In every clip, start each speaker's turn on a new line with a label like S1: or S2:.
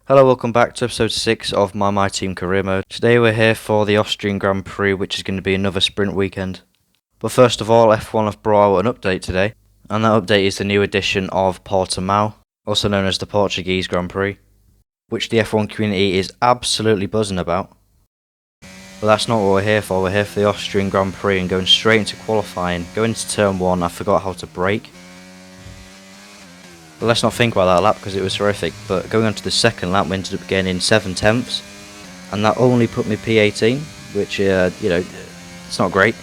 S1: Hello, welcome back to episode 6 of My Team Career Mode. Today we're here for the Austrian Grand Prix, which is going to be another sprint weekend. But first of all, F1 have brought out an update today, and that update is the new edition of Portimao, also known as the Portuguese Grand Prix, which the F1 community is absolutely buzzing about. But that's not what we're here for. We're here for the Austrian Grand Prix and going straight into qualifying. Going into turn 1, I forgot how to brake. But let's not think about that lap because it was horrific. But going on to the second lap, we ended up getting in 7 tenths, and that only put me P18, which it's not great.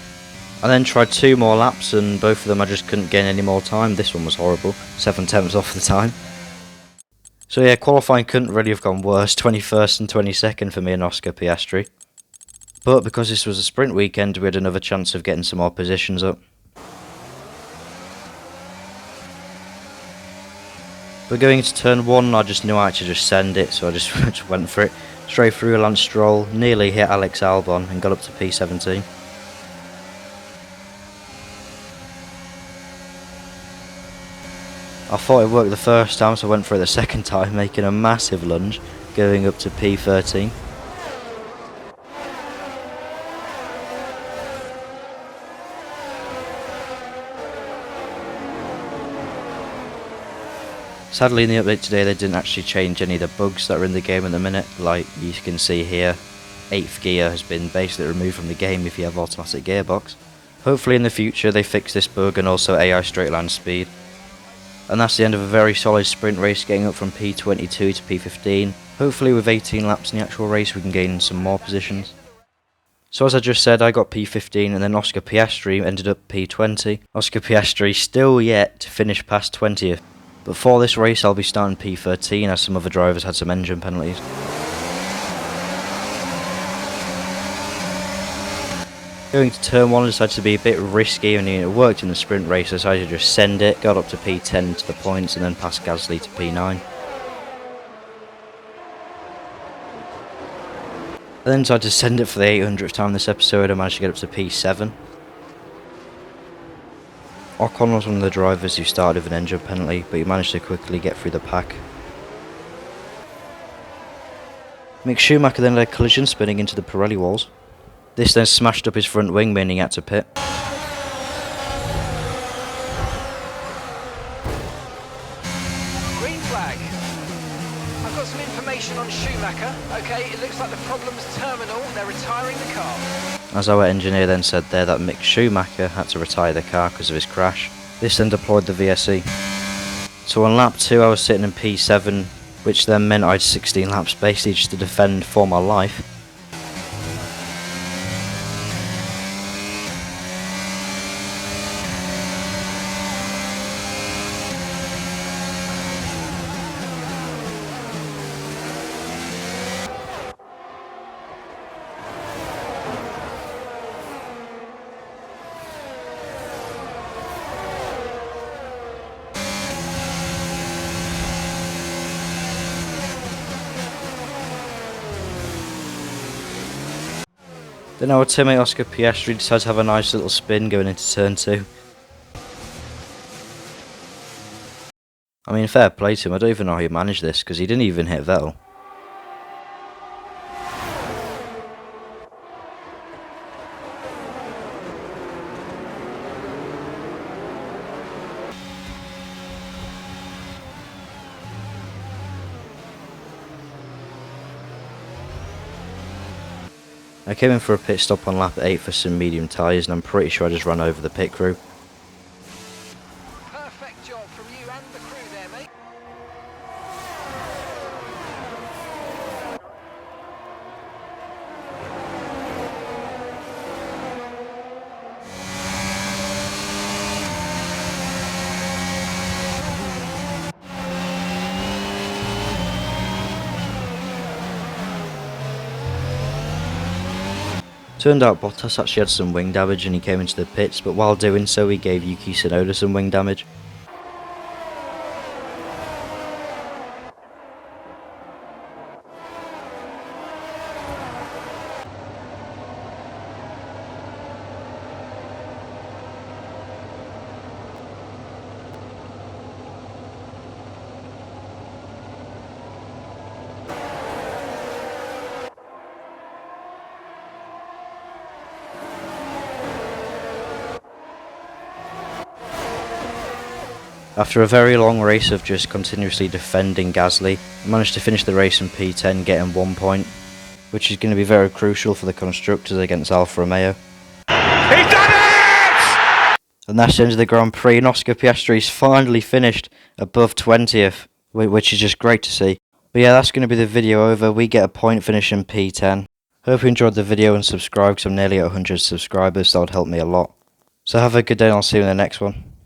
S1: I then tried 2 more laps, and both of them I just couldn't gain any more time. This one was horrible, 7 tenths off the time. So yeah, qualifying couldn't really have gone worse. 21st and 22nd for me and Oscar Piastri. But because this was a sprint weekend, we had another chance of getting some more positions up. But going into turn 1, I just knew I had to just send it, so I just went for it. Straight through Lance Stroll, nearly hit Alex Albon and got up to P17. I thought it worked the first time, so I went for it the second time, making a massive lunge, going up to P13. Sadly in the update today they didn't actually change any of the bugs that are in the game at the minute. Like you can see here, 8th gear has been basically removed from the game if you have automatic gearbox. Hopefully in the future they fix this bug and also AI straight line speed. And that's the end of a very solid sprint race, getting up from P22 to P15. Hopefully with 18 laps in the actual race we can gain some more positions. So as I just said, I got P15 and then Oscar Piastri ended up P20. Oscar Piastri still yet to finish past 20th. But for this race I'll be starting P13 as some other drivers had some engine penalties. Going to turn 1 I decided to be a bit risky, and it worked in the sprint race. I decided to just send it, got up to P10 to the points and then passed Gasly to P9. I then decided to send it for the 800th time this episode. I managed to get up to P7. Ocon was one of the drivers who started with an engine penalty, but he managed to quickly get through the pack. Mick Schumacher then had a collision spinning into the Pirelli walls. This then smashed up his front wing, meaning he had to pit.
S2: Green flag. I've got some information on Schumacher. Okay, it looks like the problem's terminal. They're retiring the car.
S1: As our engineer then said there that Mick Schumacher had to retire the car because of his crash. This then deployed the VSE. So on lap 2 I was sitting in P7, which then meant I had 16 laps basically just to defend for my life. Then our teammate Oscar Piastri decided to have a nice little spin going into turn 2. I mean, fair play to him. I don't even know how he managed this because he didn't even hit Vettel. I came in for a pit stop on lap 8 for some medium tyres, and I'm pretty sure I just ran over the pit crew.
S2: Perfect job from you and the crew there, mate.
S1: Turned out Bottas actually had some wing damage and he came into the pits, but while doing so he gave Yuki Tsunoda some wing damage. After a very long race of just continuously defending Gasly, I managed to finish the race in P10 getting 1 point, which is going to be very crucial for the constructors against Alfa Romeo.
S3: He's done it!
S1: And that's the end of the Grand Prix, and Oscar Piastri's finally finished above 20th, which is just great to see. But yeah, that's going to be the video over. We get a point finish in P10. Hope you enjoyed the video and subscribe, because I'm nearly at 100 subscribers, so that would help me a lot. So have a good day and I'll see you in the next one.